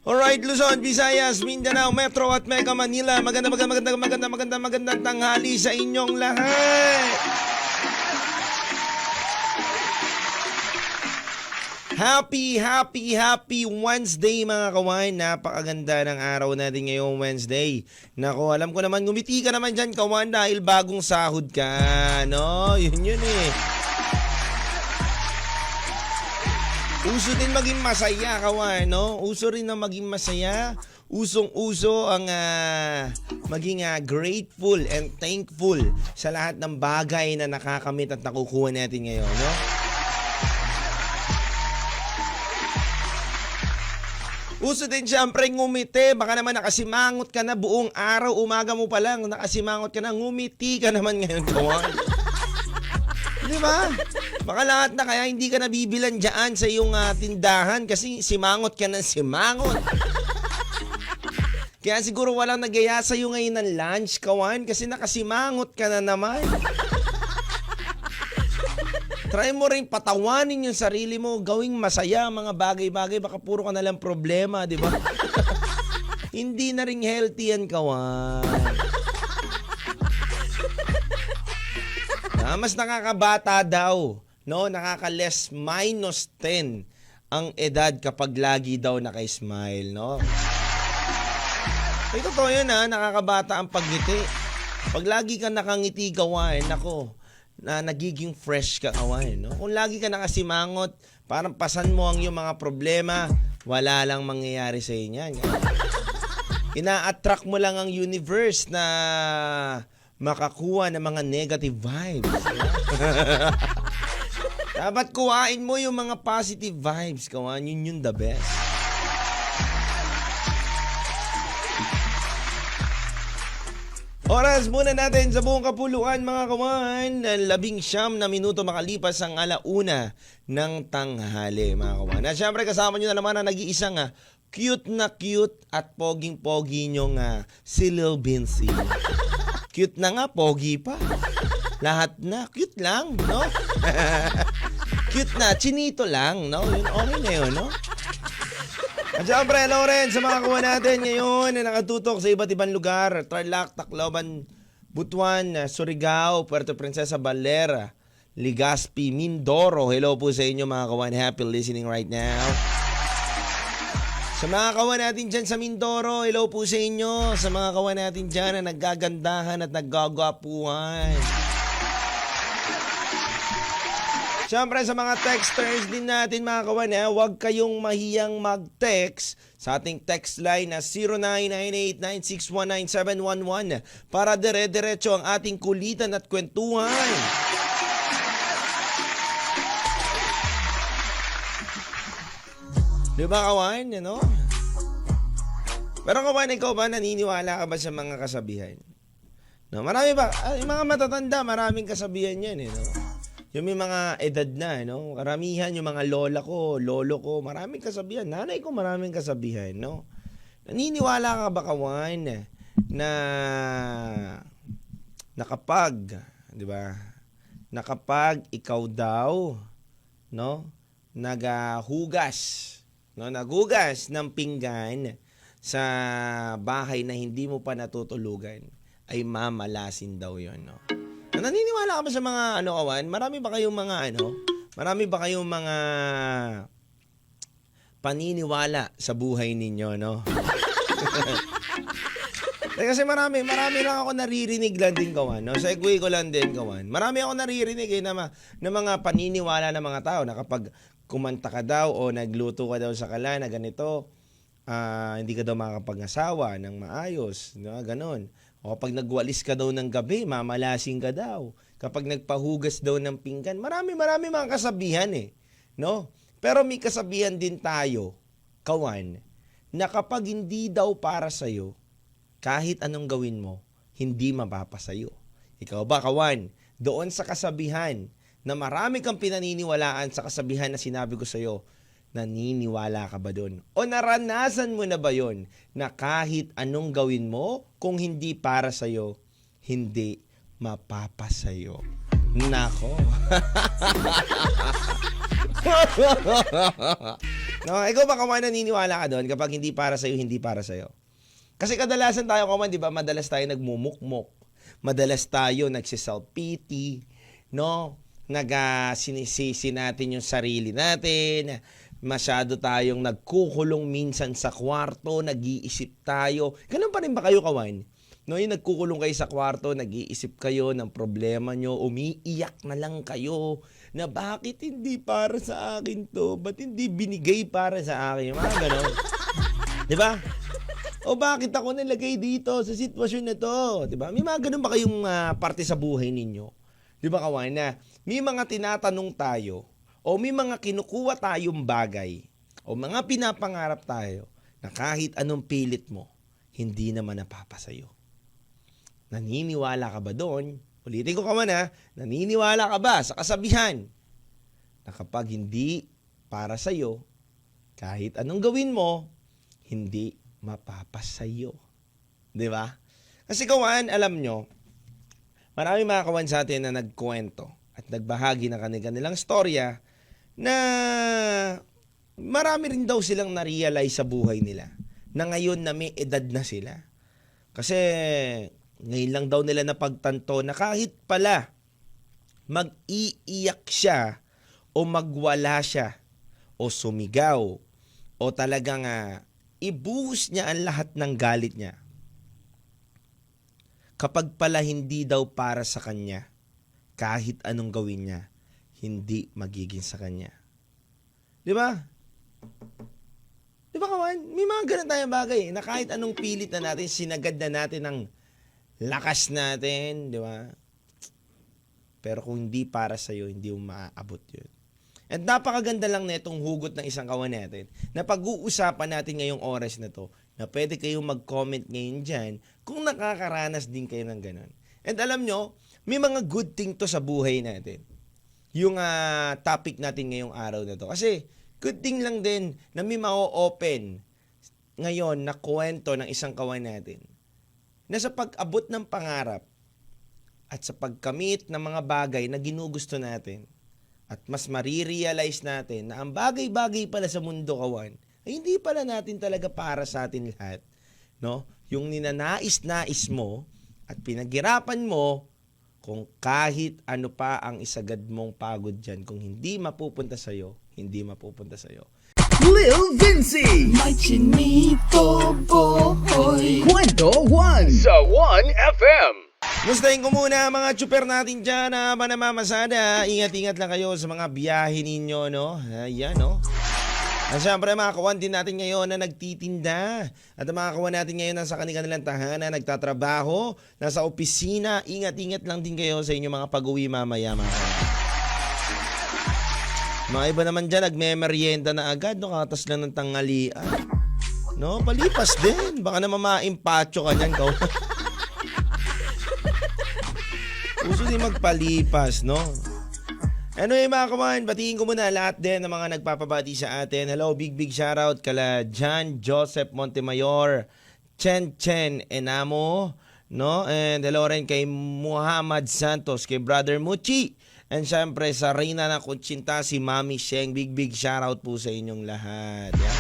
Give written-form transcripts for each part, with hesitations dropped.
Alright, Luzon, Visayas, Mindanao, Metro at Mega Manila. Magandang tanghali sa inyong lahat. Happy Wednesday mga kawan. Napakaganda ng araw natin ngayong Wednesday. Nako, alam ko naman, ngumiti ka naman dyan kawan dahil bagong sahod ka. No, yun eh. Uso din maging masaya kawan, no? Uso rin na maging masaya. Usong-uso ang maging grateful and thankful sa lahat ng bagay na nakakamit at nakukuha natin ngayon, no? Uso din siyempre ngumiti. Baka naman nakasimangot ka na buong araw, umaga mo pa lang, nakasimangot ka na, ngumiti ka naman ngayon, kawan. Di ba? Baka lahat na kaya hindi ka nabibilan dyan sa iyong tindahan kasi simangot ka ng simangot. Kaya siguro walang nagaya sa iyo ngayon ng lunch, kawan, kasi nakasimangot ka na naman. Try mo rin patawanin yung sarili mo, gawing masaya mga bagay-bagay, baka puro ka nalang problema, di ba? Hindi na rin healthy yan, kawan. Mas nakakabata daw, no? Nakaka-less minus 10 ang edad kapag lagi daw naka-smile, no? Ay, totoo yun nakakabata ang pagngiti. Pag lagi ka nakangiti kawan, nako, na nagiging fresh ka kawan, no? Kung lagi ka nakasimangot, parang pasan mo ang iyong mga problema, wala lang mangyayari sa inyo. Ina-attract mo lang ang universe na makakuha ng mga negative vibes. Dapat kuhain mo yung mga positive vibes, kawan. Yun yung the best. Oras muna natin sa buong kapuluan, mga kawan. 19 na minuto makalipas ang 1:00 ng tanghali, mga kawan. At syempre kasama nyo na naman ang nag-iisang cute at poging-pogi nyong si Lil Bincy. Cute na nga, pogi pa. Lahat na, cute lang, no? Cute na, chinito lang, no? Yun, okay na yun, no? At syempre, hello rin sa mga kawan natin ngayon na nakatutok sa iba't ibang lugar. Tarlac, Tacloban, Butuan, Surigao, Puerto Princesa, Baler, Legazpi, Mindoro. Hello po sa inyo mga kawan. Happy listening right now. Sa mga kawan natin dyan sa Mindoro, hello po sa inyo. Sa mga kawan natin dyan na naggagandahan at naggagapuhan. Siyempre sa mga texters din natin mga kawan, huwag kayong mahiyang mag-text sa ating text line na 0998-9619711 para dire-diretso ang ating kulitan at kwentuhan. Di ba kawan? Ano? Pero kawan, ikaw ba naniniwala ka ba sa mga kasabihan? No, marami ba? Yung mga matatanda, maraming kasabihan yan. No? Yung may mga edad na, no? Karamihan yung mga lola ko, lolo ko, maraming kasabihan. Nanay ko, maraming kasabihan. No? Naniniwala ka ba kawan na kapag, di ba? Na kapag ikaw daw, no? Naghugas ng pinggan sa bahay na hindi mo pa natutulugan, ay mamalasin daw yon, no? Naniniwala ka ba sa mga kawan? Marami ba kayong mga paniniwala sa buhay ninyo, no? Kasi marami lang ako naririnig lang din kawan, no? Sa ko lang din kawan. Marami ako naririnig na mga paniniwala ng mga tao na kapag kumanta ka daw o nagluto ka daw sa kala na ganito, hindi ka daw makakapag-asawa ng maayos, no? Ganon. O kapag nagwalis ka daw ng gabi, mamalasing ka daw. Kapag nagpahugas daw ng pinggan, marami mga kasabihan no? Pero may kasabihan din tayo, kawan, na kapag hindi daw para sa'yo, kahit anong gawin mo, hindi mapapasayo. Ikaw ba, kawan, doon sa kasabihan na marami kang pinaniniwalaan sa kasabihan na sinabi ko sa'yo, naniniwala ka ba doon? O naranasan mo na ba yon na kahit anong gawin mo, kung hindi para sa'yo, hindi mapapasayo? Nako. No, ikaw ba kawan naniniwala ka doon kapag hindi para sa'yo, hindi para sa'yo? Kasi kadalasan tayo kawan, di ba, madalas tayo nagmumukmok. Madalas tayo nagsiself-pity, no? Sinisisi natin yung sarili natin. Masyado tayong nagkukulong minsan sa kwarto, nag-iisip tayo. Ganun pa rin ba kayo, kawan? No, yung nagkukulong kayo sa kwarto, nag-iisip kayo ng problema nyo, umiiyak na lang kayo na bakit hindi para sa akin to? Ba't hindi binigay para sa akin? Mga ganon. Di ba? O bakit ako nalagay dito sa sitwasyon na to? Di ba? May mga ganon ba kayong parte sa buhay ninyo? Di ba kawan na may mga tinatanong tayo o may mga kinukuha tayong bagay o mga pinapangarap tayo na kahit anong pilit mo, hindi naman napapasayo. Naniniwala ka ba doon? Ulitin ko kaman naniniwala ka ba sa kasabihan na kapag hindi para sa'yo, kahit anong gawin mo, hindi mapapasayo. Di ba? Kasi kawan, alam nyo, marami mga kawan sa atin na nagkwento at nagbahagi ng kanilang storya na marami rin daw silang na-realize sa buhay nila na ngayon na may edad na sila. Kasi ngayon lang daw nila napagtanto na kahit pala mag-iiyak siya o magwala siya o sumigaw o talagang ibuhos niya ang lahat ng galit niya. Kapag pala hindi daw para sa kanya, kahit anong gawin niya, hindi magiging sa kanya. Di ba? Di ba kawan? May mga ganun tayong bagay na kahit anong pilit na natin, sinagad na natin ang lakas natin, di ba? Pero kung hindi para sa'yo, hindi mo maaabot yun. At napakaganda lang na itong hugot ng isang kawan natin na pag-uusapan natin ngayong oras na to na pwede kayong mag-comment ngayon dyan kung nakakaranas din kayo ng ganun. And alam nyo, may mga good thing to sa buhay natin. Yung topic natin ngayong araw na to. Kasi good thing lang din na may ma-open ngayon na kwento ng isang kawan natin na sa pag-abot ng pangarap at sa pagkamit ng mga bagay na ginugusto natin at mas marirealize natin na ang bagay-bagay pala sa mundo kawan ay hindi pala natin talaga para sa atin lahat. No? Yung ninanais-nais mo at pinaghirapan mo kung kahit ano pa ang isagad mong pagod dyan, kung hindi mapupunta sa'yo, hindi mapupunta sa'yo. Lil Vinci May chinito boy Kwento 1 sa 1FM. Mustahin ko muna mga tsuper natin dyan na manamamasada. Ingat-ingat lang kayo sa mga biyahe ninyo, no? Ayan, no? At syempre mga kawan din natin ngayon na nagtitinda. At ang mga kawan natin ngayon nasa kanilang tahanan, nagtatrabaho, nasa opisina. Ingat-ingat lang din kayo sa inyong mga pag-uwi mamaya mga kawan. Mga iba naman dyan, nagme-merienda na agad, no? Katas lang ng tanghalian. No, palipas din. Baka naman maimpacho ka niyan, kawan. Uso din magpalipas, no? Anyway mga kawan, batiin ko muna lahat din ng mga nagpapabati sa atin. Hello, big shoutout kala John Joseph Montemayor, Chen Enamo, no? And hello rin kay Muhammad Santos, kay Brother Muchi. And syempre sa Reyna na Kutsinta, si Mami Sheng. Big shoutout po sa inyong lahat. Yeah?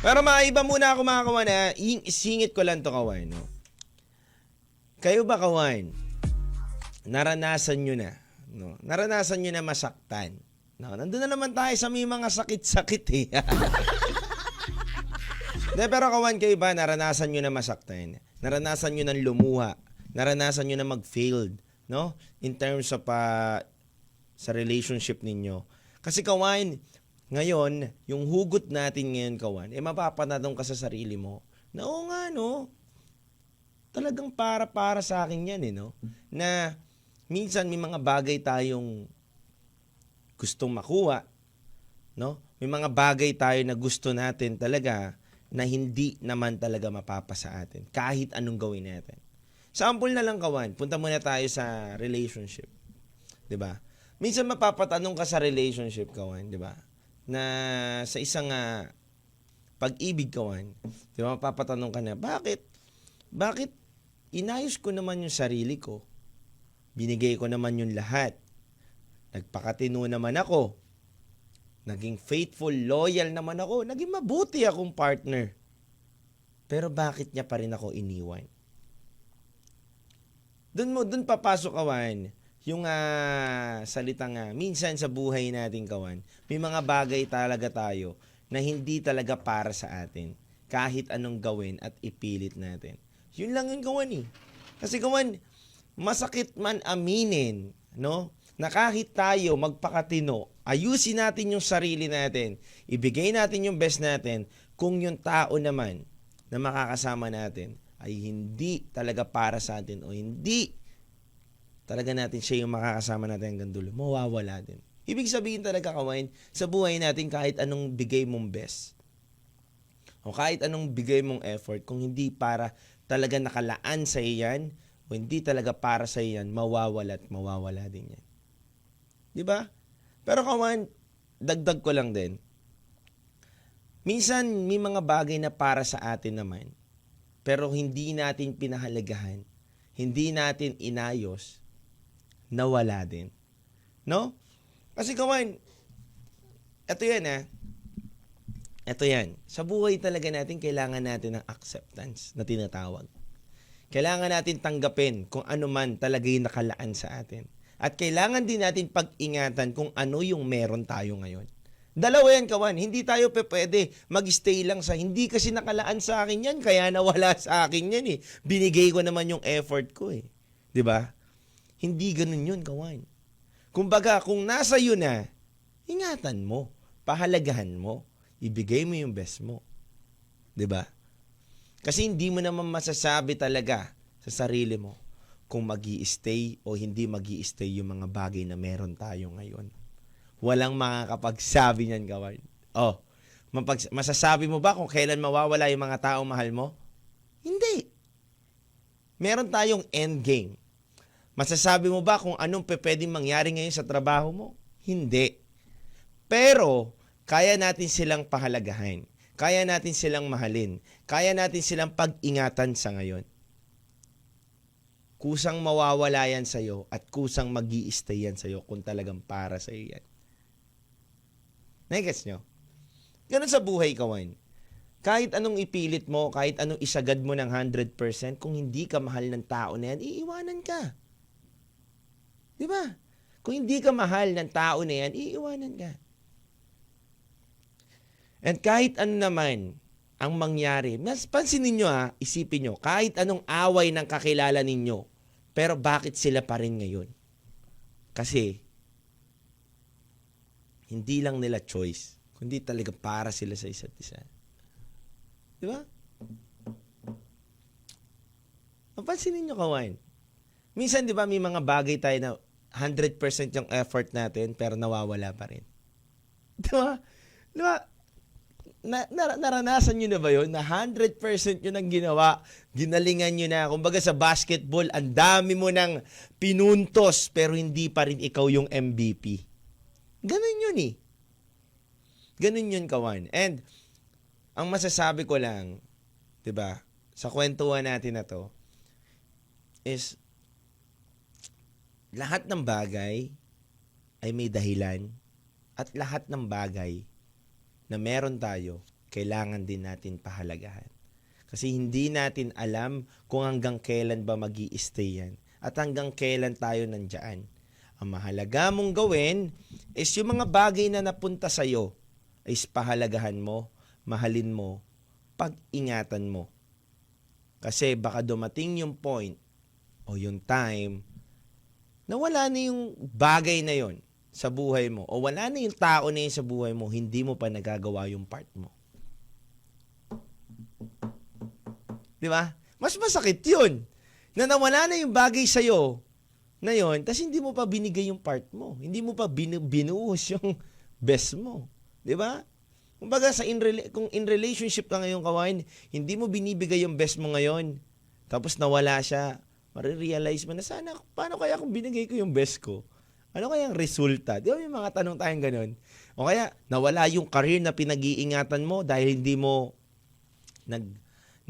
Pero maiba muna ako mga kawan isingit ko lang to kawan, no? Kayo ba kawan, naranasan nyo na, no? Naranasan nyo na masaktan, no? Nandun na naman tayo sa may mga sakit-sakit eh. De, pero kawan, kayo ba naranasan nyo na masaktan? Naranasan nyo ng lumuha? Naranasan nyo na mag-failed, no? In terms of sa relationship ninyo. Kasi kawan, ngayon, yung hugot natin ngayon, kawan, mapapanatong ka sa sarili mo na oo nga, no? Talagang para sa akin yan, no? Na minsan may mga bagay tayong gustong makuha, no? May mga bagay tayo na gusto natin talaga na hindi naman talaga mapapasa atin kahit anong gawin natin. Sample na lang kawan, punta muna tayo sa relationship. 'Di ba? Minsan mapapatanong ka sa relationship kawan, 'di ba? Na sa isang pag-ibig kawan, 'di ba? Mapapatanong ka na, bakit inayos ko naman yung sarili ko. Binigay ko naman yung lahat. Nagpakatino naman ako. Naging faithful, loyal naman ako. Naging mabuti akong partner. Pero bakit niya pa rin ako iniwan? Doon papasok, kawan, yung salitang minsan sa buhay natin, kawan, may mga bagay talaga tayo na hindi talaga para sa atin. Kahit anong gawin at ipilit natin. Yun lang yung, kawan, eh. Kasi, kawan, masakit man aminin, no? Na kahit tayo magpakatino, ayusin natin yung sarili natin, ibigay natin yung best natin, kung yung tao naman na makakasama natin ay hindi talaga para sa atin o hindi talaga natin siya yung makakasama natin hanggang dulo, mawawala din. Ibig sabihin talaga, kawan, sa buhay natin kahit anong bigay mong best o kahit anong bigay mong effort, kung hindi para talaga nakalaan sa iyan o hindi talaga para sa iyan, mawawala at mawawala din yan. Di ba? Pero, kawan, dagdag ko lang din. Minsan, may mga bagay na para sa atin naman, pero hindi natin pinahalagahan, hindi natin inayos, nawala din. No? Kasi, kawan, ito yan, Ito yan. Sa buhay talaga natin, kailangan natin ng acceptance na tinatawag. Kailangan natin tanggapin kung ano man talaga yung nakalaan sa atin. At kailangan din natin pag-ingatan kung ano yung meron tayo ngayon. Dalawa yan, kawan. Hindi tayo pwede mag-stay lang sa hindi kasi nakalaan sa akin yan, kaya nawala sa akin yan eh. Binigay ko naman yung effort ko eh. 'Di ba? Hindi ganun yun, kawan. Kumbaga, kung nasa iyo na, ingatan mo, pahalagahan mo, ibigay mo yung best mo. 'Di ba? Kasi hindi mo naman masasabi talaga sa sarili mo kung magi-stay o hindi magi-stay yung mga bagay na meron tayo ngayon. Walang makakapagsabi niyan, kawan. Masasabi mo ba kung kailan mawawala yung mga taong mahal mo? Hindi. Meron tayong end game. Masasabi mo ba kung anong pwedeng mangyari ngayon sa trabaho mo? Hindi. Pero, kaya natin silang pahalagahan. Kaya natin silang mahalin. Kaya natin silang pag-ingatan sa ngayon. Kusang mawawala yan sa'yo at kusang mag-i-stay yan sa'yo kung talagang para sa'yo yan. Nagets nyo? Ganun sa buhay, kawan. Kahit anong ipilit mo, kahit anong isagad mo ng 100%, kung hindi ka mahal ng tao na yan, iiwanan ka. Di ba? Kung hindi ka mahal ng tao na yan, iiwanan ka. And kahit ano naman ang mangyari, pansinin nyo isipin nyo, kahit anong away ng kakilala ninyo, pero bakit sila pa rin ngayon? Kasi, hindi lang nila choice, kundi talaga para sila sa isa't isa. Di ba? Mapansinin nyo, kawan. Minsan, di ba, may mga bagay tayo na 100% yung effort natin, pero nawawala pa rin. Di ba? Di ba? Naranasan nyo na ba yun? Na 100% yun ang ginawa, ginalingan nyo na. Kumbaga sa basketball, ang dami mo nang pinuntos, pero hindi pa rin ikaw yung MVP. Ganun yun eh. Ganun yun, kawan. And, ang masasabi ko lang, 'di ba, sa kwentuhan natin na to, is, lahat ng bagay ay may dahilan, at lahat ng bagay na meron tayo, kailangan din natin pahalagahan. Kasi hindi natin alam kung hanggang kailan ba magi-stay yan, at hanggang kailan tayo nandiyan. Ang mahalaga mong gawin is yung mga bagay na napunta sa'yo, is pahalagahan mo, mahalin mo, pag-ingatan mo. Kasi baka dumating yung point o yung time na wala na yung bagay na yon sa buhay mo, o wala na yung tao na yun sa buhay mo, hindi mo pa nagagawa yung part mo. Di ba? Mas masakit yun. Na nawala na yung bagay sa'yo na yun, tas hindi mo pa binigay yung part mo. Hindi mo pa binuhos yung best mo. Di ba? Kumbaga, kung in relationship ka ngayon, kawan, hindi mo binibigay yung best mo ngayon, tapos nawala siya, marirealize mo na sana, paano kaya kung binigay ko yung best ko? Ano kayang resulta? Di ba may mga tanong tayong ganun? O kaya, nawala yung career na pinag-iingatan mo dahil hindi mo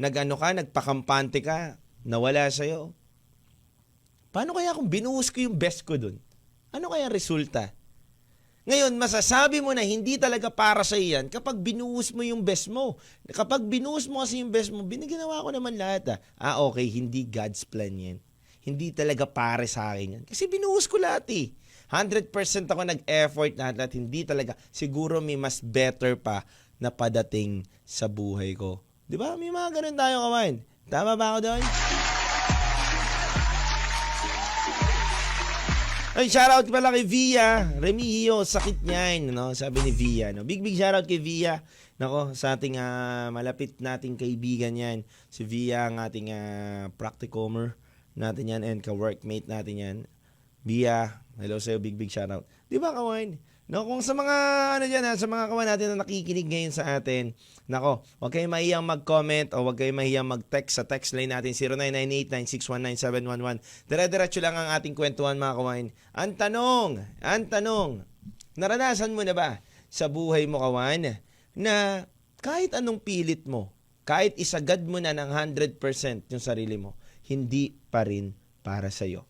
nagpakampante ka, nawala sa'yo. Paano kaya kung binuhos ko yung best ko dun? Ano kaya resulta? Ngayon, masasabi mo na hindi talaga para sa yan kapag binuhos mo yung best mo. Kapag binuhos mo kasi yung best mo, biniginawa ko naman lahat. Okay, hindi God's plan yan. Hindi talaga para sa akin yan. Kasi binuhos ko lahat eh. 100% ako nag-effort lahat. Hindi talaga. Siguro may mas better pa na padating sa buhay ko. Di ba? May mga ganun tayo, kawan. Tama ba ako doon? Ay, shoutout pala kay Via. Remigio, sakit niyan. No? Sabi ni Via. No? Big shoutout kay Via. Nako, sa ating malapit nating kaibigan yan. Si Via, ang ating practicomer natin yan and ka-workmate natin yan. Via, hello sa'yo. Big shoutout. Di ba, kawan? No, kung sa mga sa mga kawan natin na nakikinig ngayon sa atin, nako, huwag kayong mahiyang mag-comment o huwag kayong mahiyang mag-text sa text line natin 0998-9619711. Dire-diretso lang ang ating kwentuhan, mga kawan. Ang tanong, naranasan mo na ba sa buhay mo, kawan, na kahit anong pilit mo, kahit isagad mo na ng 100% yung sarili mo, hindi pa rin para sa'yo?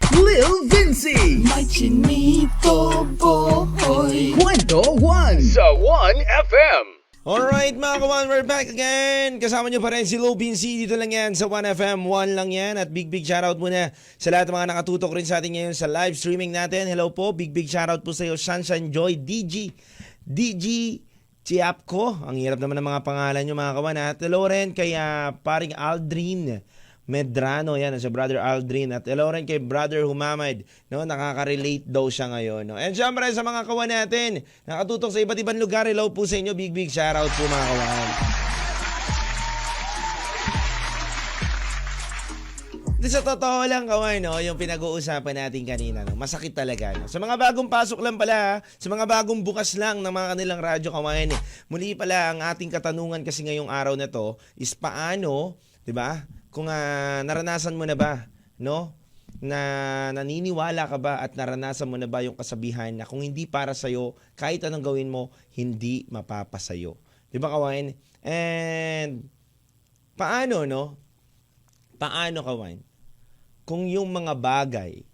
Lil Vinci May chinito boy. Kwento 1 sa 1FM. Alright mga kawan, we're back again. Kasama nyo pa rin si Lil Vinci. Dito lang yan sa 1FM, 1 lang yan. At big shoutout muna sa lahat ng mga nakatutok rin sa atin ngayon sa live streaming natin. Hello po, big shoutout po sa iyo, Sunshine Joy, DG Chiapko. Ang hirap naman ng mga pangalan nyo mga kawan. At hello rin kay paring Aldrin Medrano, yan, sa Brother Aldrin. At hello rin kay Brother Humamad, no? Nakaka-relate daw siya ngayon, no? And syempre sa mga kawan natin, nakatutok sa iba't ibang lugar, hello po sa inyo, big shoutout po mga kawan. Sa totoo lang, kawan, no? Yung pinag-uusapan natin kanina, no? Masakit talaga, no? Sa mga bagong pasok lang pala, sa mga bagong bukas lang ng mga kanilang radyo, kawan, muli pala ang ating katanungan kasi ngayong araw na to is paano, di ba? Kung naranasan mo na ba, no? Na naniniwala ka ba at naranasan mo na ba yung kasabihan na kung hindi para sa'yo, kahit anong gawin mo, hindi mapapasayo. Di ba, kawan? And paano, no? Paano, kawan? Kung yung mga bagay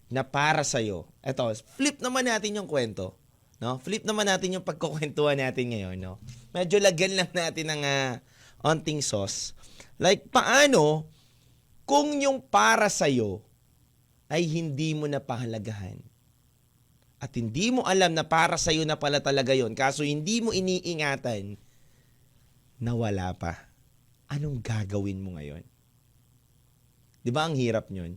na para sa'yo, eto, flip naman natin yung kwento, no? Flip naman natin yung pagkukwentuhan natin ngayon, no? Medyo lagyan lang natin ng onting sauce. Like, paano kung yung para sa'yo ay hindi mo na pahalagahan? At hindi mo alam na para sa'yo na pala talaga yon, kaso hindi mo iniingatan, na wala pa. Anong gagawin mo ngayon? Di ba ang hirap nyon?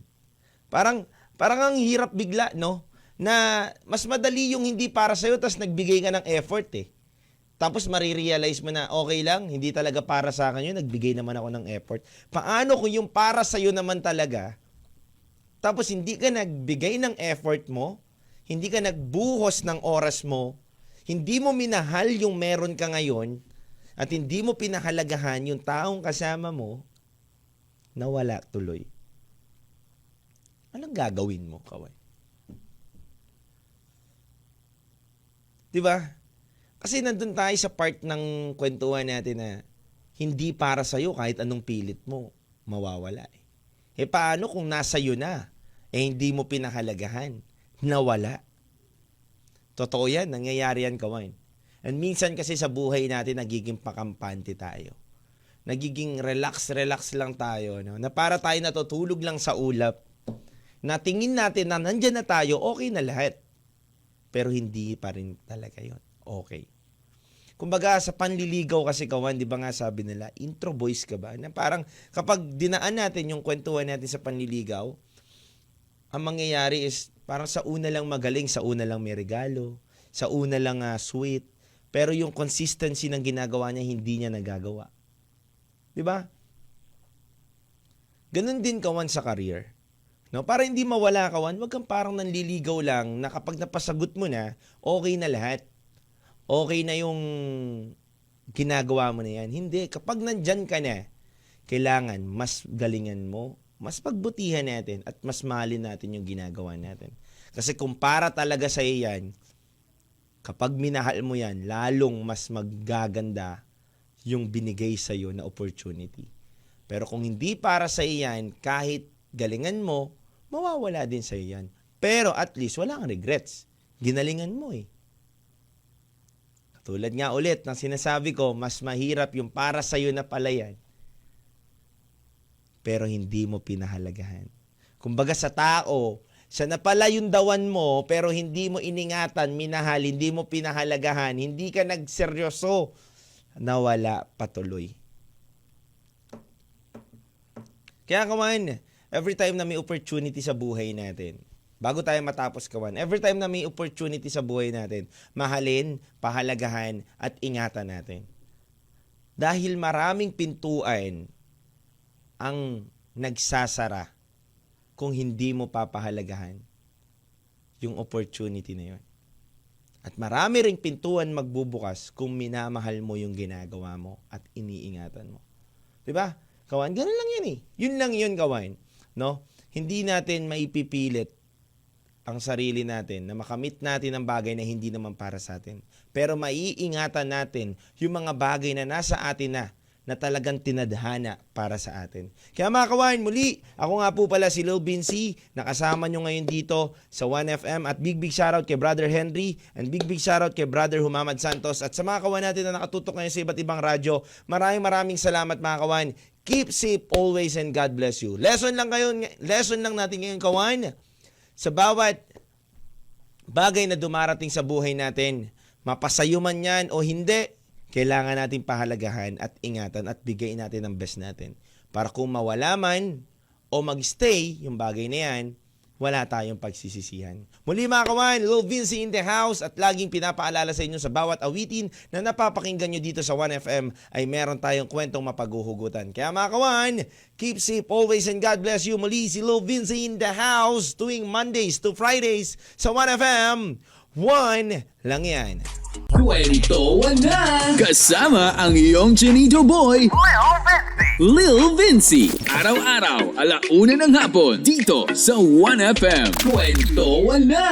Parang ang hirap bigla, no? Na mas madali yung hindi para sa'yo, tas nagbigay ka ng effort eh. Tapos marirealize mo na okay lang, hindi talaga para sa akin yun, nagbigay naman ako ng effort. Paano kung yung para sa'yo naman talaga, tapos hindi ka nagbigay ng effort mo, hindi ka nagbuhos ng oras mo, hindi mo minahal yung meron ka ngayon, at hindi mo pinahalagahan yung taong kasama mo, nawala tuloy. Anong gagawin mo, kawan? Diba? Kasi nandun tayo sa part ng kwentuhan natin na hindi para sa'yo kahit anong pilit mo, mawawala eh. Paano kung nasa iyo na, hindi mo pinahalagahan, nawala? Totoo yan, nangyayari yan, kawan. And minsan kasi sa buhay natin, nagiging pakampante tayo. Nagiging relax lang tayo, no? Na para tayo natutulog lang sa ulap, na tingin natin na nandyan na tayo, okay na lahat. Pero hindi pa rin talaga yon. Okay. Kumbaga sa panliligaw kasi, kawan, di ba nga sabi nila, intro boys ka ba? Na parang kapag dinaan natin yung kwentuhan natin sa panliligaw, ang mangyayari is parang sa una lang magaling, sa una lang may regalo, sa una lang sweet, pero yung consistency ng ginagawa niya, hindi niya nagagawa. Di ba? Ganun din, kawan, sa career. No? Para hindi mawala, kawan, wag kang parang nanliligaw lang na kapag napasagot mo na, okay na lahat. Okay na yung ginagawa mo na yan. Hindi. Kapag nandyan ka na, kailangan mas galingan mo, mas pagbutihan natin, at mas mahalin natin yung ginagawa natin. Kasi kung para talaga sa'yo yan, kapag minahal mo yan, lalong mas maggaganda yung binigay sa'yo na opportunity. Pero kung hindi para sa yan, kahit galingan mo, mawawala din sa yan. Pero at least wala kang regrets. Ginalingan mo eh. Katulad nga ulit ng sinasabi ko, mas mahirap yung para sa'yo na pala yan. Pero hindi mo pinahalagahan. Kumbaga sa tao, siya na pala yung dawan mo, pero hindi mo iningatan, minahal, hindi mo pinahalagahan, hindi ka nagseryoso, nawala patuloy. Kaya kawan, every time na may opportunity sa buhay natin, bago tayo matapos kawan, every time na may opportunity sa buhay natin, mahalin, pahalagahan, at ingatan natin. Dahil maraming pintuan ang nagsasara kung hindi mo papahalagahan yung opportunity na yun. At marami ring pintuan magbubukas kung minamahal mo yung ginagawa mo at iniingatan mo. Diba? Kawan, ganun lang yan eh. Yun lang yun, kawan. No? Hindi natin maipipilit ang sarili natin na makamit natin ang bagay na hindi naman para sa atin. Pero maiingatan natin yung mga bagay na nasa atin na talagang tinadhana para sa atin. Kaya mga kawan, muli, ako nga po pala si Lil Vinci, nakasama nyo ngayon dito sa 1FM at big shoutout kay Brother Henry and big shoutout kay Brother Humamad Santos at sa mga kawan natin na nakatutok ngayon sa iba't ibang radyo, maraming salamat mga kawan. Keep safe always and God bless you. Lesson lang natin ngayon kawan, sa bawat bagay na dumarating sa buhay natin, mapasayo man yan o hindi, kailangan natin pahalagahan at ingatan at bigay natin ang best natin. Para kung mawala man o magstay yung bagay na yan, wala tayong pagsisisihan. Muli mga kawan, Lil Vinci in the house at laging pinapaalala sa inyo sa bawat awitin na napapakinggan nyo dito sa 1FM ay meron tayong kwentong mapaghuhugutan. Kaya mga kawan, keep safe always and God bless you. Muli si Lil Vinci in the house tuwing Mondays to Fridays sa 1FM. 1 lang yan. Kwentuhan na! Kasama ang iyong Chinito Boy, Lil Vinci. Araw-araw, 1:00 ng hapon, dito sa 1FM. Kwentuhan na!